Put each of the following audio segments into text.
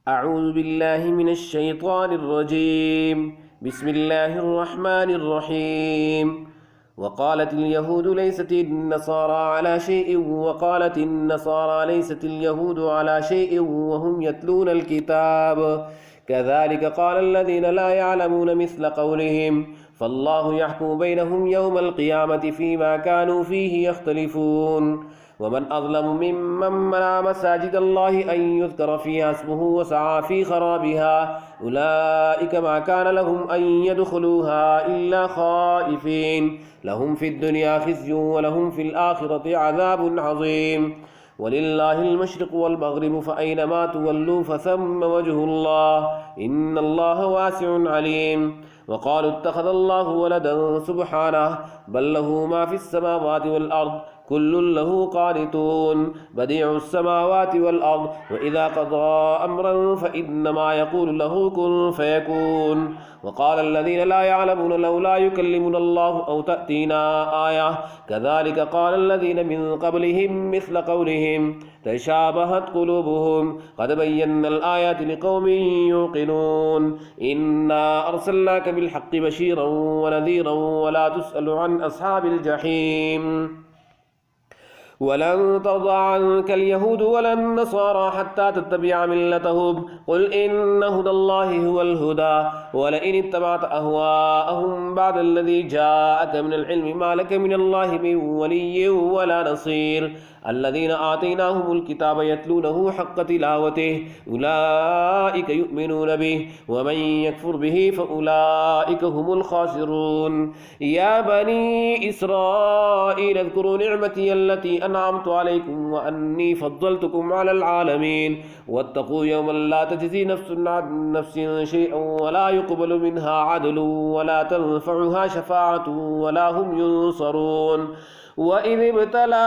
أعوذ بالله من الشيطان الرجيم. بسم الله الرحمن الرحيم. وقالت اليهود ليست النصارى على شيء وقالت النصارى ليست اليهود على شيء وهم يتلون الكتاب كذلك قال الذين لا يعلمون مثل قولهم فالله يحكم بينهم يوم القيامة فيما كانوا فيه يختلفون. ومن أظلم ممن منع مساجد الله أن يذكر فيها اسمه وسعى في خرابها أولئك ما كان لهم أن يدخلوها إلا خائفين لهم في الدنيا خزي ولهم في الآخرة عذاب عظيم. ولله المشرق والمغرب فأينما تولوا فثم وجه الله إن الله واسع عليم. وقالوا اتخذ الله ولدا سبحانه بل له ما في السماوات والأرض كل له قانتون بديع السماوات والأرض وإذا قضى أمرا فإنما يقول له كن فيكون. وقال الذين لا يعلمون لولا يكلمنا الله أو تأتينا آية كذلك قال الذين من قبلهم مثل قولهم تشابهت قلوبهم قد بينا الآيات لقوم يوقنون. إنا أرسلناك بالحق بشيرا ونذيرا ولا تسأل عن أصحاب الجحيم. ولن ترضى عنك اليهود ولا النصارى حتى تتبع ملتهم قل إن هدى الله هو الهدى ولئن اتبعت أهواءهم بعد الذي جاءك من العلم ما لك من الله من ولي ولا نصير. الذين آتيناهم الكتاب يتلونه حق تلاوته أولئك يؤمنون به ومن يكفر به فأولئك هم الخاسرون. يا بني إسرائيل اذكروا نعمتي التي أنعمت عليكم وأني فضلتكم على العالمين واتقوا يوما لا تجزي نفس عن نفس شيئا ولا يقبل منها عدل ولا تنفعها شفاعة ولا هم ينصرون. وإذ ابتلى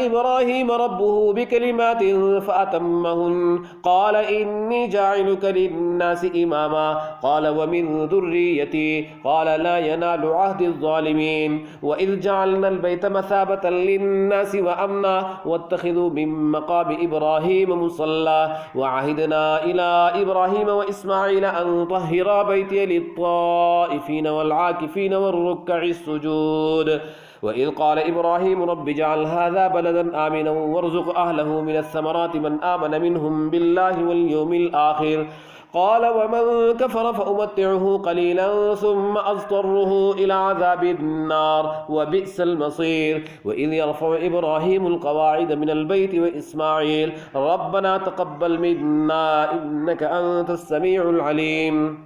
إبراهيم ربه بكلمات فأتمهن قال إني جاعلك للناس إماما قال ومن ذريتي قال لا ينال عهد الظالمين. وإذ جعلنا البيت مثابة للناس وأمنا واتخذوا من مقام إبراهيم مصلى وعهدنا إلى إبراهيم وإسماعيل أن طهرا بيتي للطائفين والعاكفين والركع السجود. وإذ قال إبراهيم رب اجعل هذا بلدا آمنا وارزق أهله من الثمرات من آمن منهم بالله واليوم الآخر قال ومن كفر فأمتعه قليلا ثم أضطره إلى عذاب النار وبئس المصير. وإذ يرفع إبراهيم القواعد من البيت وإسماعيل ربنا تقبل منا إنك أنت السميع العليم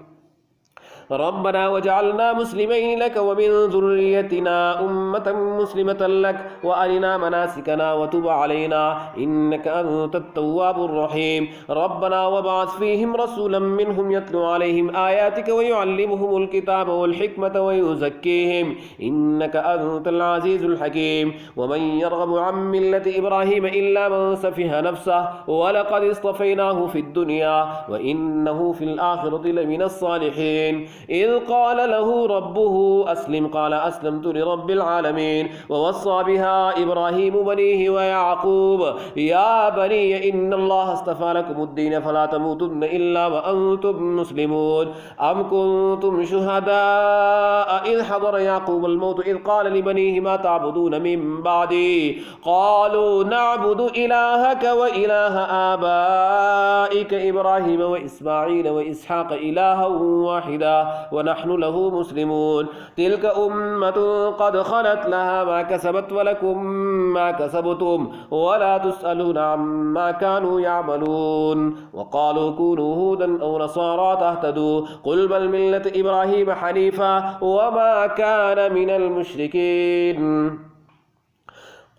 ربنا وجعلنا مسلمين لك ومن ذريتنا أمة مسلمة لك وأرنا مناسكنا وتب علينا إنك أنت التواب الرحيم. ربنا وابعث فيهم رسولا منهم يتلو عليهم آياتك ويعلمهم الكتاب والحكمة ويزكيهم إنك أنت العزيز الحكيم. ومن يرغب عن ملة إبراهيم إلا من سفه نفسه ولقد اصطفيناه في الدنيا وإنه في الآخرة لمن الصالحين. إذ قال له ربه أسلم قال أسلمت لرب العالمين. ووصى بها إبراهيم بنيه ويعقوب يا بني إن الله اصطفى لكم الدين فلا تموتن إلا وأنتم مسلمون. أم كنتم شهداء إذ حضر يعقوب الموت إذ قال لبنيه ما تعبدون من بعدي قالوا نعبد إلهك وإله آبائك إبراهيم وإسماعيل وإسحاق إلها واحدا ونحن له مسلمون. تلك أمة قد خلت لها ما كسبت ولكم ما كسبتم ولا تسألون عما كانوا يعملون. وقالوا كونوا هودا أو نصارى تهتدوا قل بل ملة إبراهيم حنيفا وما كان من المشركين.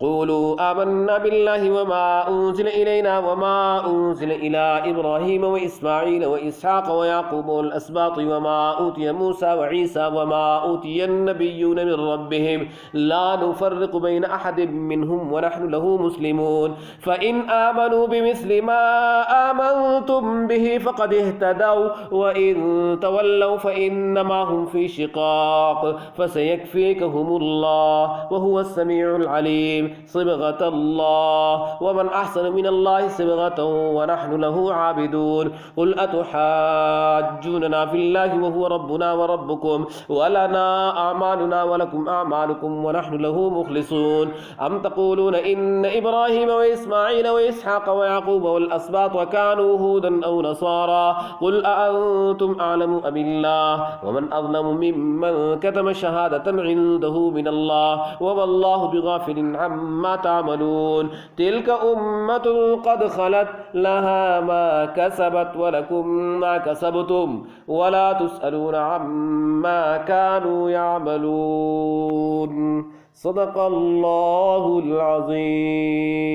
قولوا آمنا بالله وما أنزل إلينا وما أنزل إلى إبراهيم وإسماعيل وإسحاق ويعقوب والأسباط وما أوتي موسى وعيسى وما أوتي النبيون من ربهم لا نفرق بين أحد منهم ونحن له مسلمون. فإن آمنوا بمثل ما آمنتم به فقد اهتدوا وإن تولوا فإنما هم في شقاق فسيكفيكهم الله وهو السميع العليم صبغة الله ومن أحسن من الله صبغة ونحن له عابدون قل أتحاجوننا في الله وهو ربنا وربكم ولنا أعمالنا ولكم أعمالكم ونحن له مخلصون أم تقولون إن إبراهيم وإسماعيل وإسحاق ويعقوب والأسباط كانوا هودا أو نصارى قل أأنتم أعلم أم الله ومن أظلم ممن كتم شهادة عنده من الله وما الله بغافل عما تعملون تلك أمة قد خلت لها ما كسبت ولكم ما كسبتم ولا تسألون عما كانوا يعملون صدق الله العظيم.